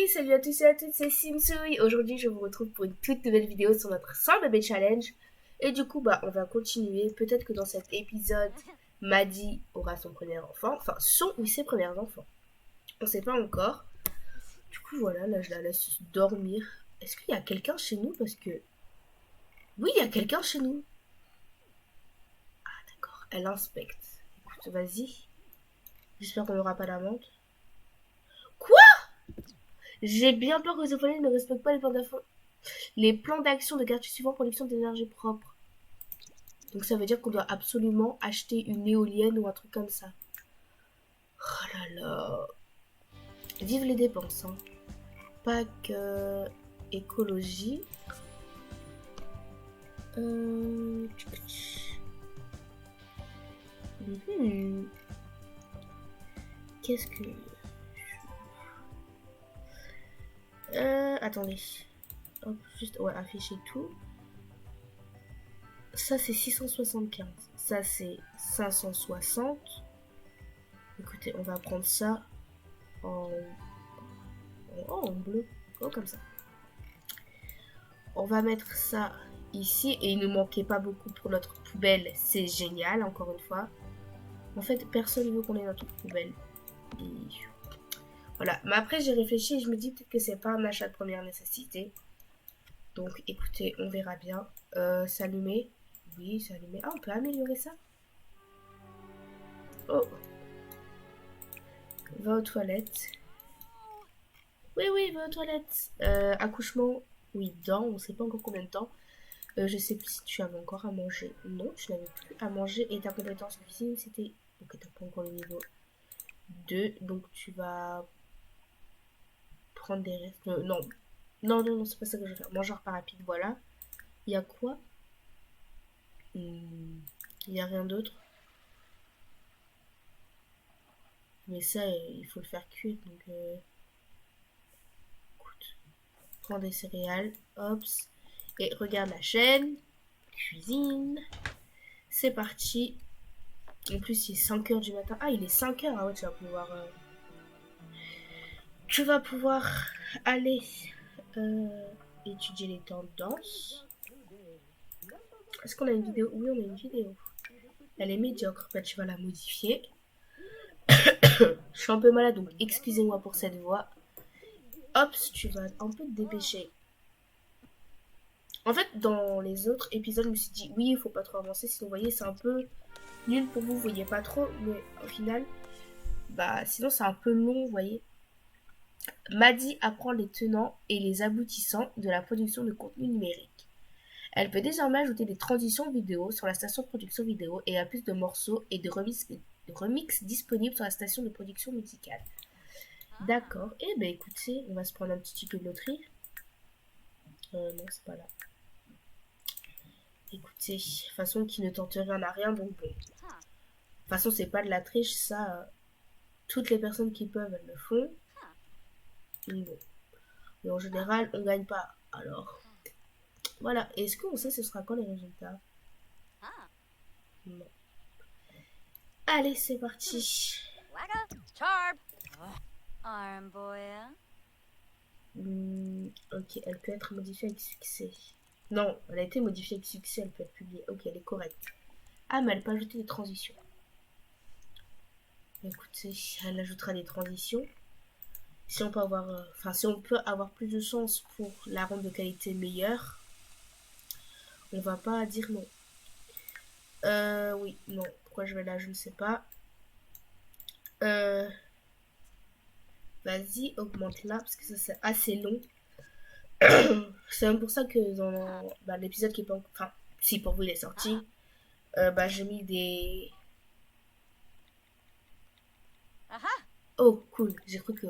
Salut à tous et à toutes, c'est Simsui. Aujourd'hui, je vous retrouve pour une toute nouvelle vidéo sur notre 100 bébé challenge. Et du coup, on va continuer. Peut-être que dans cet épisode, Maddy aura son premier enfant. Enfin, son ou ses premiers enfants. On sait pas encore. Du coup, voilà, là, je la laisse dormir. Est-ce qu'il y a quelqu'un chez nous? Parce que... Oui, il y a quelqu'un chez nous. Ah, d'accord. Elle inspecte. Écoute, vas-y. J'espère qu'on n'aura pas d'amende. Quoi? J'ai bien peur que ce foyer ne respecte pas les plans d'action de quartier suivant production d'énergie propre. Donc ça veut dire qu'on doit absolument acheter une éolienne ou un truc comme ça. Oh là là. Vive les dépenses. Hein. Pack écologie. Mhm. Qu'est-ce que... attendez. Hop, juste, ouais, afficher tout. Ça, c'est 675. Ça, c'est 560. Écoutez, on va prendre ça en... en bleu. Oh, comme ça. On va mettre ça ici. Et il ne manquait pas beaucoup pour notre poubelle. C'est génial, encore une fois. En fait, personne ne veut qu'on ait notre poubelle. Et... voilà. Mais après, j'ai réfléchi et je me dis peut-être que c'est pas un achat de première nécessité. Donc, écoutez, on verra bien. S'allumer. Oui, s'allumer. Ah, on peut améliorer ça. Oh. Va aux toilettes. Oui, oui, va aux toilettes. Accouchement. Oui, dents. On sait pas encore combien de temps. Je sais plus si tu avais encore à manger. Non, tu n'avais plus à manger. Et ta compétence en cuisine, c'était... ok, t'as pas encore le niveau 2. Donc, tu vas prendre des restes. Non. Non, non, non, c'est pas ça que je vais faire. Manger pas rapide, voilà. Il y a quoi? Il y a rien d'autre. Mais ça, il faut le faire cuire. Donc, écoute. Prends des céréales. Hops. Et regarde la chaîne. Cuisine. C'est parti. En plus, il est 5 heures du matin. Ah, il est 5 heures. Ah ouais, tu vas pouvoir aller étudier les tendances. Est-ce qu'on a une vidéo? Oui, on a une vidéo. Elle est médiocre. Bah, tu vas la modifier. Je suis un peu malade, donc excusez-moi pour cette voix. Hop, tu vas un peu te dépêcher. En fait, dans les autres épisodes, je me suis dit, oui, il faut pas trop avancer. Sinon, vous voyez, c'est un peu nul pour vous. Vous voyez pas trop. Mais au final, sinon, c'est un peu long, vous voyez. Maddy apprend les tenants et les aboutissants de la production de contenu numérique. Elle peut désormais ajouter des transitions vidéo sur la station de production vidéo et a plus de morceaux et de remix disponibles sur la station de production musicale. D'accord. Eh ben écoutez, on va se prendre un petit ticket de loterie. Non, c'est pas là. Écoutez, de toute façon, qui ne tente rien n'a rien, donc bon. De toute façon, c'est pas de la triche, ça. Toutes les personnes qui peuvent, elles le font. Donc bon. Mais en général, on gagne pas. Alors, voilà. Est-ce qu'on sait ce sera quand les résultats? Non. Allez, c'est parti. Ok, elle peut être modifiée avec succès. Non, elle a été modifiée avec succès, elle peut être publiée. Ok, elle est correcte. Ah, mais elle peut ajouter des transitions. Écoutez, elle ajoutera des transitions. Si on peut avoir, si on peut avoir plus de chance pour la ronde de qualité meilleure, on va pas dire non. Oui, non. Pourquoi je vais là, je ne sais pas. Vas-y, augmente là, parce que ça c'est assez long. C'est même pour ça que dans l'épisode qui est pas... enfin, si pour vous il est sorti, j'ai mis des... Oh, cool. J'ai cru que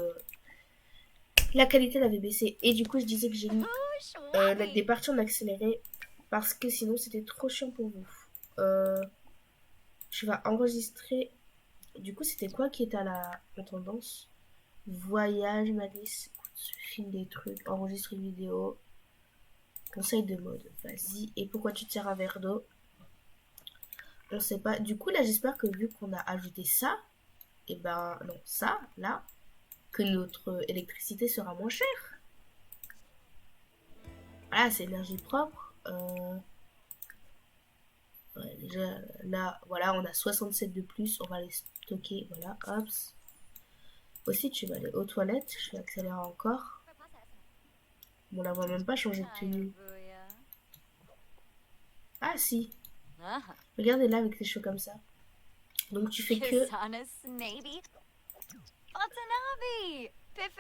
la qualité l'avait baissé. Et du coup, je disais que j'ai mis des parties en accéléré parce que sinon, c'était trop chiant pour vous. Je vais enregistrer... Du coup, c'était quoi qui était à la tendance? Voyage, Malice, film des trucs, enregistre une vidéo, conseil de mode. Vas-y. Et pourquoi tu te sers un verre d'eau? On sait pas. Du coup, là, j'espère que vu qu'on a ajouté ça, et non, ça, là, que notre électricité sera moins chère. Voilà, c'est énergie propre. Ouais, déjà, là, voilà, on a 67 de plus. On va les stocker. Voilà, hop. Aussi, tu vas aller aux toilettes. Je vais accélérer encore. Bon, là, on va même pas changer de tenue. Ah, si. Regardez là avec tes cheveux comme ça. Donc, tu fais que...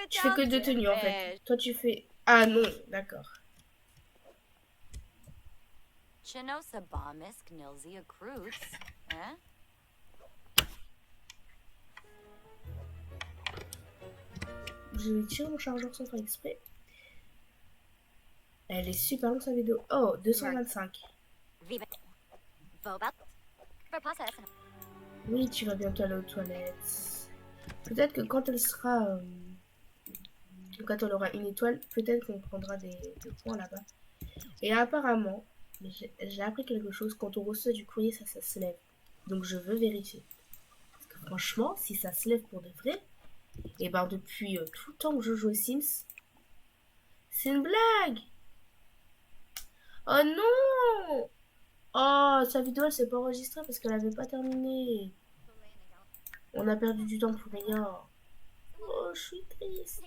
Tu fais que deux tenues, en fait. Toi, tu fais... Ah, non, d'accord. Je vais tirer mon chargeur sans faire exprès. Elle est super longue sa vidéo. Oh, 225. Oui, tu vas bientôt aller aux toilettes. Peut-être que quand elle sera... quand on aura une étoile, peut-être qu'on prendra des points là-bas. Et apparemment, j'ai appris quelque chose. Quand on reçoit du courrier, ça se lève. Donc je veux vérifier. Parce que franchement, si ça se lève pour de vrai, et ben depuis tout le temps que je joue aux Sims, c'est une blague. Oh non! Oh, sa vidéo elle s'est pas enregistrée parce qu'elle avait pas terminé. On a perdu du temps pour rien. Oh, je suis triste.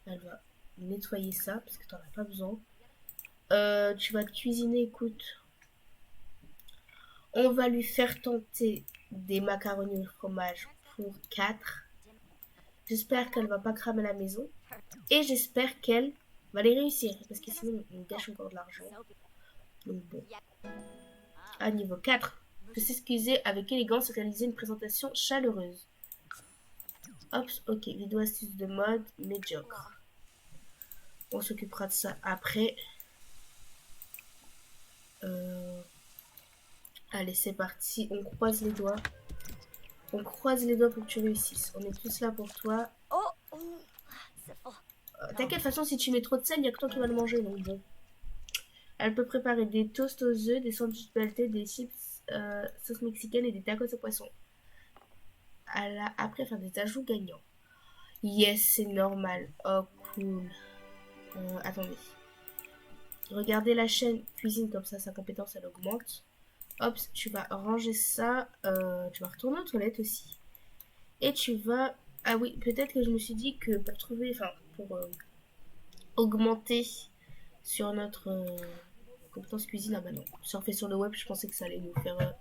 Elle va nettoyer ça parce que t'en as pas besoin. Tu vas cuisiner, écoute. On va lui faire tenter des macaronis au fromage pour 4. J'espère qu'elle va pas cramer la maison. Et j'espère qu'elle va les réussir. Parce que sinon, on gâche encore de l'argent. Donc bon. À niveau 4, peut s'excuser avec élégance et réaliser une présentation chaleureuse. Hop, ok. Vidéo astuce de mode médiocre. On s'occupera de ça après. Allez, c'est parti. On croise les doigts. On croise les doigts pour que tu réussisses. On est tous là pour toi. T'inquiète, de toute façon, si tu mets trop de sel, il n'y a que toi qui va le manger. Donc bon. Elle peut préparer des toasts aux œufs, des sandwichs pelletés, des chips sauce mexicaine et des tacos au poisson. Elle a après faire des ajouts gagnants. Yes, c'est normal. Oh, cool. Attendez. Regardez la chaîne cuisine, comme ça, sa compétence, elle augmente. Hop, tu vas ranger ça. Tu vas retourner aux toilettes aussi. Et tu vas... Ah oui, peut-être que je me suis dit que pour trouver... Enfin, pour augmenter sur notre compétence cuisine, ah bah non. Surfer sur le web, je pensais que ça allait nous faire...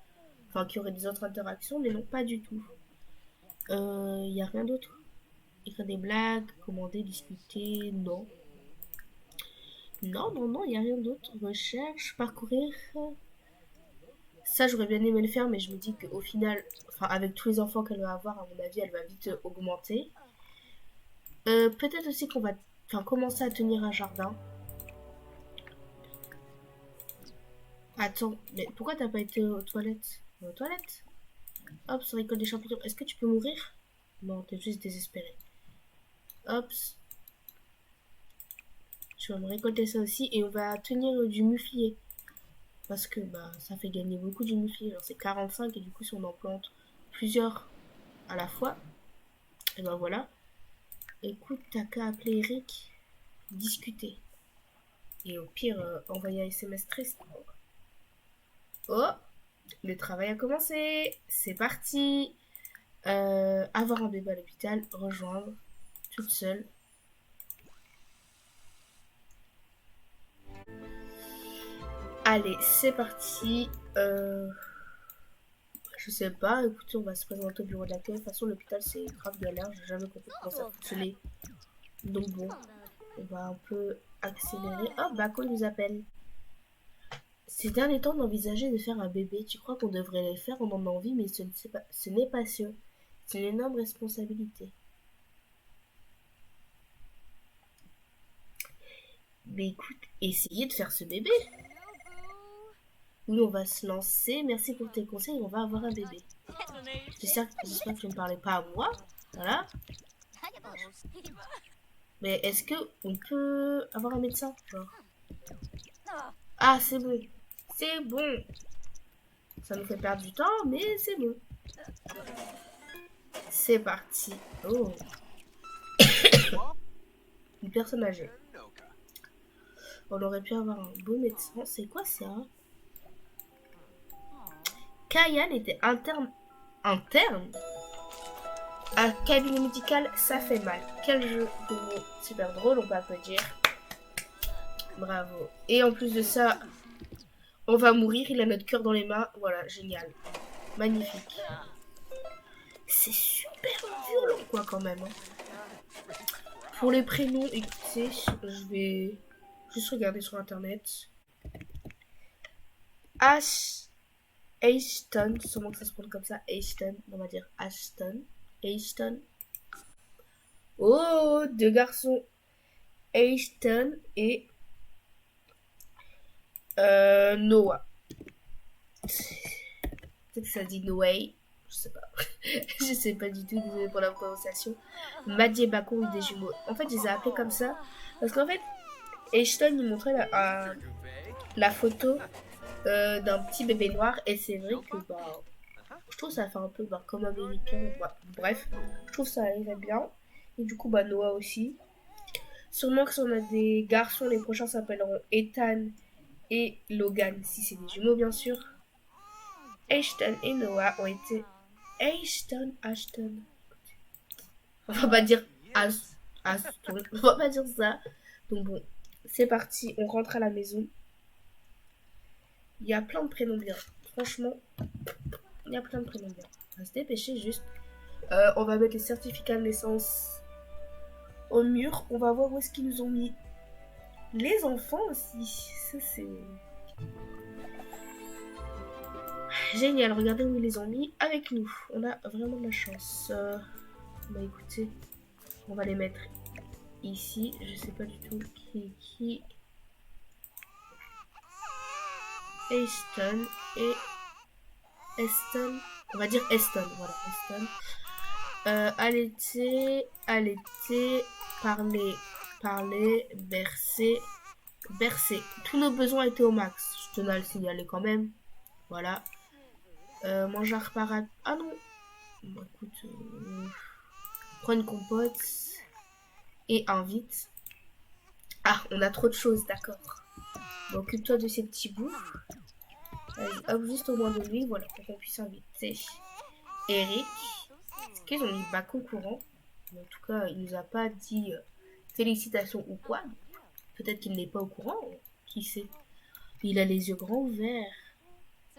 Enfin, qu'il y aurait des autres interactions, mais non, pas du tout. Il n'y a rien d'autre. Écrire des blagues, commander, discuter, non. Non, non, non, il n'y a rien d'autre. Recherche, parcourir. Ça, j'aurais bien aimé le faire, mais je me dis qu'au final, enfin, avec tous les enfants qu'elle va avoir, à mon avis, elle va vite augmenter. Peut-être aussi qu'on va commencer à tenir un jardin. Attends, mais pourquoi t'as pas été aux toilettes? Aux toilettes? Hop, ça récolte des champignons. Est-ce que tu peux mourir? Non, t'es juste désespéré. Hop. Tu vas me récolter ça aussi et on va tenir du muflier. Parce que bah, ça fait gagner beaucoup du muflier. Alors c'est 45 et du coup si on en plante plusieurs à la fois, et ben voilà. Écoute, t'as qu'à appeler Eric, discuter. Et au pire, envoyer un SMS triste. Oh, le travail a commencé. C'est parti. Avoir un bébé à l'hôpital, rejoindre, toute seule. Allez, c'est parti. Je sais pas, écoutez, on va se présenter au bureau d'accueil. De toute façon, l'hôpital, c'est grave galère. J'ai jamais compris comment ça fonctionnait. Donc bon, on va un peu accélérer. Oh, Bako nous appelle. Ces derniers temps, on envisageait de faire un bébé. Tu crois qu'on devrait le faire? On en a envie, mais ce n'est pas sûr. C'est une énorme responsabilité. Mais écoute, essayez de faire ce bébé. Oui, on va se lancer. Merci pour tes conseils. On va avoir un bébé. J'espère que tu ne parlais pas à moi. Voilà. Mais est-ce que on peut avoir un médecin, genre? Ah, c'est bon. C'est bon. Ça nous fait perdre du temps, mais c'est bon. C'est parti. Oh, une personne âgée. On aurait pu avoir un beau médecin. C'est quoi ça? Kayan était interne à cabinet médical, ça fait mal. Quel jeu de mots super drôle, on peut applaudir. Bravo. Et en plus de ça, on va mourir, il a notre cœur dans les mains. Voilà, génial. Magnifique. C'est super violent, quoi, quand même. Hein. Pour les prénoms, écoutez, je vais juste regarder sur internet. Ashton, sûrement que ça se prononce comme ça. Ashton, on va dire Ashton. Ashton. Oh, deux garçons. Ashton et Noah. Peut-être que ça dit Noé. Je sais pas. Je sais pas du tout, désolé pour la prononciation. Maddy et Bacon ou des jumeaux. En fait, je les ai appelés comme ça. Parce qu'en fait, Ashton, il montrait la photo d'un petit bébé noir. Et c'est vrai que bah, je trouve ça fait un peu bah, comme américain. Bah, bref, je trouve ça irait bien. Et du coup, bah, Noah aussi. Sûrement que si on a des garçons, les prochains s'appelleront Ethan et Logan, si c'est des jumeaux, bien sûr. Ashton et Noah ont été. Ashton. On va pas dire Aston. On va pas dire ça. Donc bon, c'est parti. On rentre à la maison. Il y a plein de prénoms bien. Franchement, il y a plein de prénoms bien. On va se dépêcher juste. On va mettre les certificats de naissance au mur. On va voir où est-ce qu'ils nous ont mis. Les enfants aussi. Ça, c'est génial. Regardez où ils les ont mis avec nous. On a vraiment de la chance. Bah écoutez, on va les mettre ici. Je sais pas du tout qui. Ashton et Eston. On va dire Eston. Voilà, Eston. Allaiter, parler, bercer. Tous nos besoins étaient au max. Je tenais à le signaler quand même. Voilà. Manger par... Ah non. Bon, écoute, prends une compote et invite. Ah, on a trop de choses, d'accord. Bon, occupe-toi de ces petits bouts. Allez, hop, juste au moins de lui, voilà, pour qu'on puisse inviter Eric. Est-ce qu'ils ont mis bac au courant? En tout cas, il nous a pas dit félicitations ou quoi. Peut-être qu'il n'est pas au courant. Qui sait? Il a les yeux grands ouverts.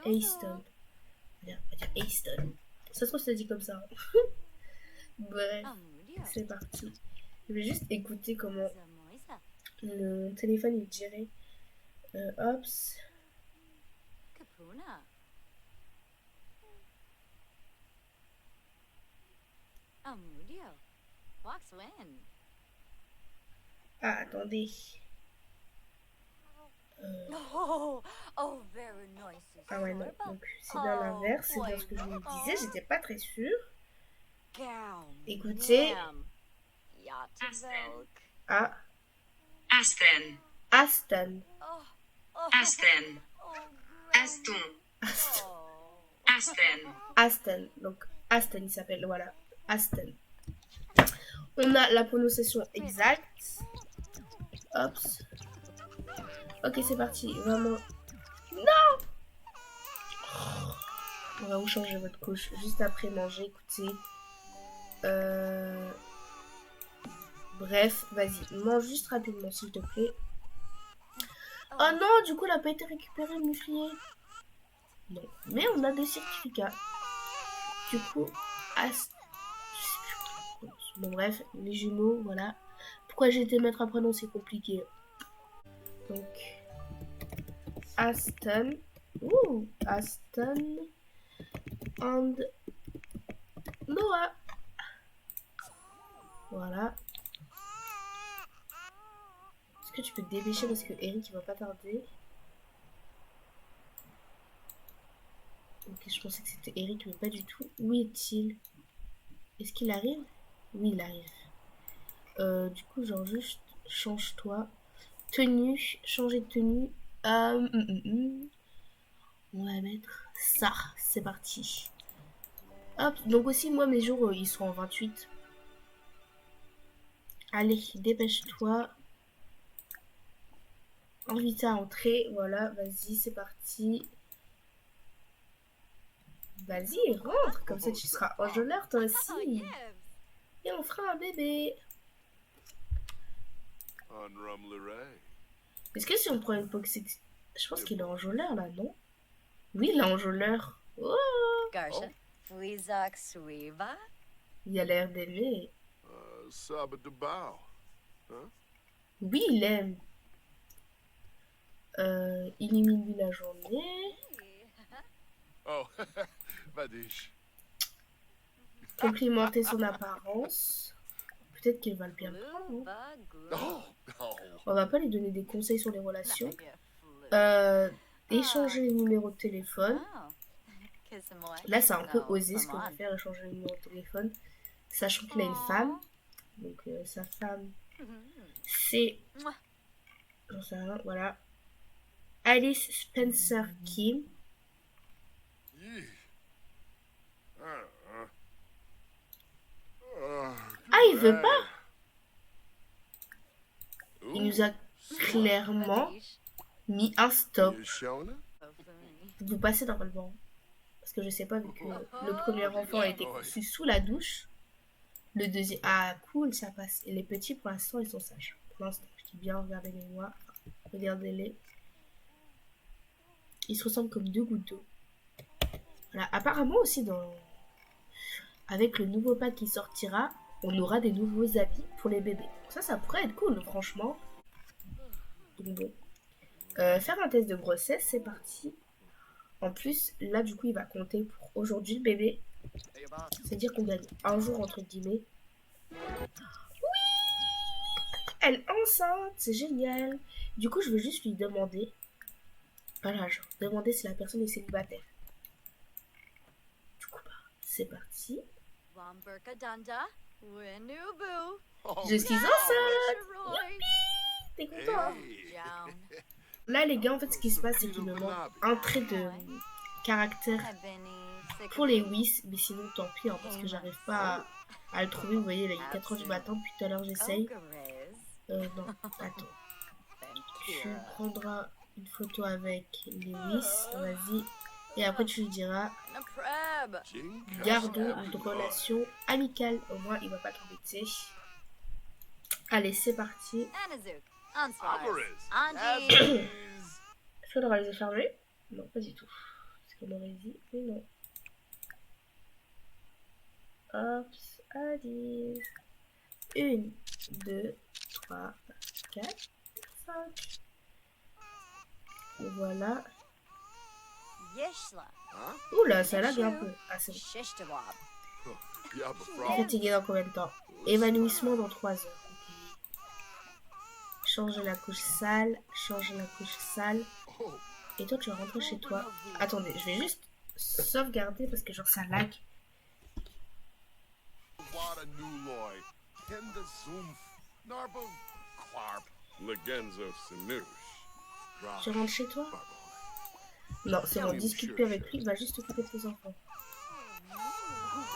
Aston. On va dire Aston. Ça se trouve, ça dit comme ça. Bref, c'est parti. Je vais juste écouter comment le téléphone il dirait. Hops. Ah, attendez. Ah ouais, non. Donc, c'est bien l'inverse. C'est bien ce que je me disais. J'étais pas très sûre. Écoutez. Ah. Aston. Aston. Aston. Aston. Aston. Aston. Donc, Aston, il s'appelle. Voilà. Aston. On a la prononciation exacte. Hops. Ok, c'est parti. Vraiment. Non! On va vous changer votre couche juste après manger. Écoutez. Bref, vas-y. Mange juste rapidement, s'il te plaît. Oh non, du coup, elle n'a pas été récupérée, le muflier. Non. Mais on a des certificats. Du coup, bon, bref, les jumeaux, voilà. Pourquoi j'ai été mettre un prénom, c'est compliqué. Donc, Aston. Ouh, Aston. And Noah. Voilà. Est-ce que tu peux te dépêcher parce que Eric il va pas tarder. Ok, je pensais que c'était Eric, mais pas du tout. Où est-il? Est-ce qu'il arrive? Oui, il arrive. Du coup, genre juste change-toi. Tenue, changer de tenue. On va mettre ça. C'est parti. Hop, donc aussi, moi, mes jours, ils sont en 28. Allez, dépêche-toi. Invite à entrer, voilà, vas-y, c'est parti. Vas-y, rentre, comme ça tu seras enjôleur toi aussi. Et on fera un bébé. Est-ce que si on prend une Poxix... Je pense qu'il est enjôleur là, non? Oui, il est enjôleur. Oh, Garsha, Fleazok Suiva, il a l'air d'aimer. Sabadabao. Oui, il aime. Illumine la journée. Oh, Vadish. Complimenter son apparence. Peut-être qu'il va le bien prendre. Hein. Oh, oh. On va pas lui donner des conseils sur les relations. Échanger les numéros de téléphone. Là, c'est un peu osé ce qu'on va faire, échanger les numéros de téléphone. Sachant qu'il a une femme. Donc, sa femme, c'est... J'en sais rien, voilà. Alice Spencer Kim. Yee. Ah, il veut pas. Il nous a clairement mis un stop. Vous passez normalement. Parce que je sais pas, vu que le premier enfant a été conçu sous la douche. Le deuxième... Ah, cool, ça passe. Et les petits, pour l'instant, ils sont sages. Pour l'instant, je dis bien, regardez-les-moi. Regardez-les. Ils se ressemblent comme deux gouttes d'eau. Voilà. Apparemment aussi, avec le nouveau pack qui sortira, on aura des nouveaux habits pour les bébés. Ça pourrait être cool, franchement. Donc bon. Faire un test de grossesse, c'est parti. En plus, là, du coup, il va compter pour aujourd'hui, le bébé. C'est-à-dire qu'on gagne un jour, entre guillemets. Oui! Elle est enceinte, c'est génial. Du coup, je veux juste lui demander... Voilà, genre, demander si la personne est célibataire. Du coup, bah, c'est parti. Je suis enceinte! T'es content? Là, les gars, en fait, ce qui se passe, c'est qu'il me manque un trait de caractère pour les WIS. Mais sinon, tant pis, hein, parce que j'arrive pas à le trouver. Vous voyez, là, il est 4h du matin. Depuis tout à l'heure, j'essaye. Non, attends. Tu prendras une photo avec les WIS. Vas-y. Et après, tu lui diras... Gardons une relation amicale. Au moins, il va pas t'embêter. Allez, c'est parti. Est-ce qu'on aura les yeux fermés? Non, pas du tout. Est-ce qu'on aurait dit? Mais non. Hop, allez. 1, 2, 3, 4, 5. Voilà. Oula, ça lag un peu. Ah, c'est bon. Fatigué dans combien de temps? Évanouissement dans 3 heures. Changer la couche sale, changer la couche sale. Et toi, tu vas rentrer chez toi. Attendez, je vais juste sauvegarder parce que genre ça lag. Tu rentres chez toi? Non, c'est bon, discute plus avec lui, il va juste s'occuper de tes enfants.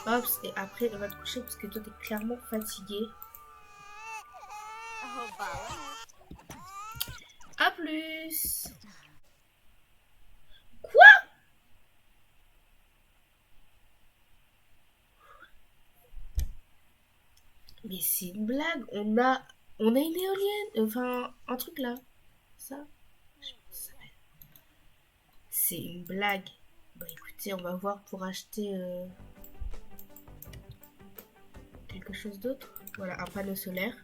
Hop, et après, on va te coucher parce que toi, t'es clairement fatigué. A plus. Quoi? Mais c'est une blague. On a une éolienne. Enfin, un truc là. Ça. C'est une blague. Bah écoutez, on va voir pour acheter quelque chose d'autre. Voilà, un panneau solaire.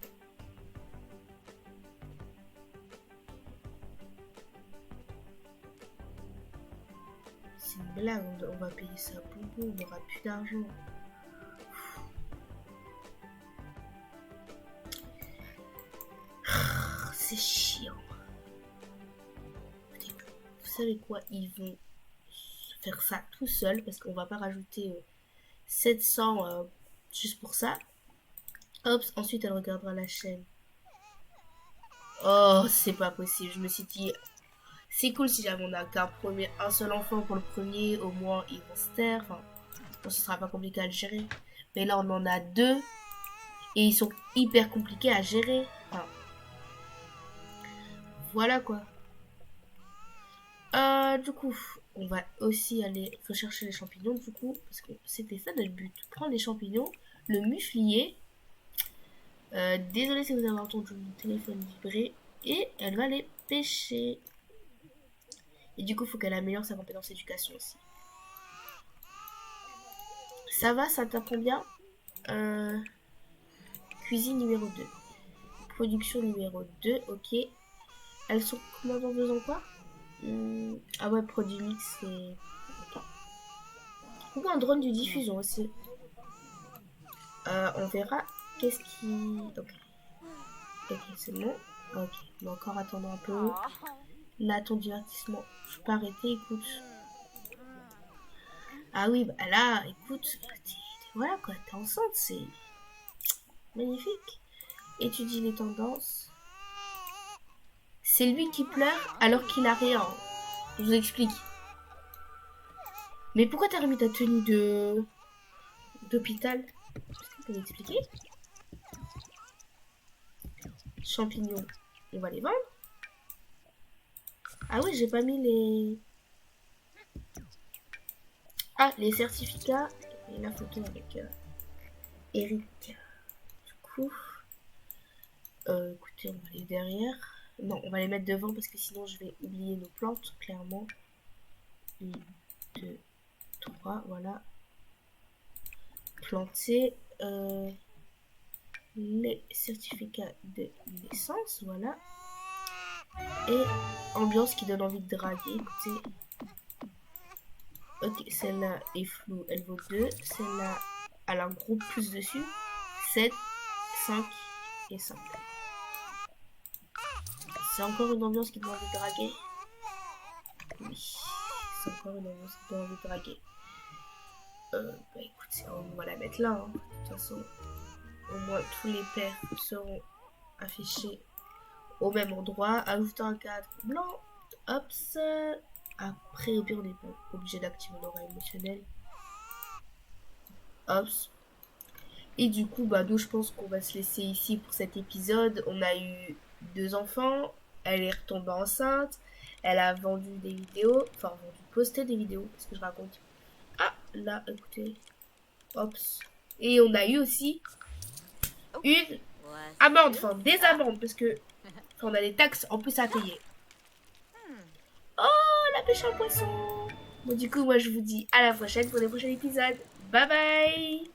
C'est une blague, on va payer ça boubou, on n'aura plus d'argent. C'est chiant. Vous savez quoi, ils vont faire ça tout seul parce qu'on va pas rajouter 700 juste pour ça. Hop, ensuite elle regardera la chaîne. Oh, c'est pas possible. Je me suis dit, c'est cool si jamais on a qu'un seul enfant pour le premier, au moins ils vont se taire. Enfin, Bon, ce sera pas compliqué à le gérer. Mais là, on en a 2. Et ils sont hyper compliqués à gérer. Enfin, voilà quoi. Du coup, on va aussi aller rechercher les champignons, du coup, parce que c'était ça notre but. Prendre les champignons, le muflier. Désolé si vous avez entendu mon téléphone vibrer. Et elle va les pêcher. Et du coup, il faut qu'elle améliore sa compétence éducation aussi. Ça va, ça t'apprend bien. Cuisine numéro 2. Production numéro 2, ok. Elles sont commandanteuses en quoi? Ah ouais, produit mix, c'est... Attends. Ou un drone de diffusion aussi. On verra qu'est-ce qui... Ok. Ok, c'est bon. Ok, on va encore attendre un peu. Là, ton divertissement, je peux arrêter, écoute. Ah oui, bah là, écoute, voilà quoi, t'es enceinte, c'est magnifique. Étudie les tendances. C'est lui qui pleure alors qu'il a rien. Je vous explique. Mais pourquoi t'as remis ta tenue d'hôpital? Est-ce que tu peux m'expliquer? Champignons, on va les vendre. Ah oui, j'ai pas mis les... Ah, les certificats et la photo avec Eric. Du coup, écoutez, on va aller derrière. Non, on va les mettre devant parce que sinon je vais oublier nos plantes, clairement. 1, 2, 3, voilà. Planter les certificats de naissance, voilà. Et ambiance qui donne envie de draguer, écoutez. Ok, celle-là est floue, elle vaut 2. Celle-là, elle a un gros plus dessus. 7, 5 et 5. C'est encore une ambiance qui donne envie de draguer. Oui, c'est encore une ambiance qui donne envie de draguer. Bah écoute, on va la mettre là. Hein. De toute façon, au moins tous les paires seront affichés au même endroit. Ajouter un cadre blanc. Hop. Après, au pire, on n'est pas obligé d'activer l'aura émotionnelle. Hop. Et du coup, bah nous, je pense qu'on va se laisser ici pour cet épisode. On a eu 2 enfants. Elle est retombée enceinte. Elle a vendu des vidéos. Enfin, posté des vidéos. Qu'est-ce que je raconte? Ah, là, écoutez. Hop. Et on a eu aussi une amende. Enfin, des amendes. Parce que on a des taxes en plus à payer. Oh, la pêche à poisson. Bon, du coup, moi, je vous dis à la prochaine pour les prochains épisodes. Bye bye.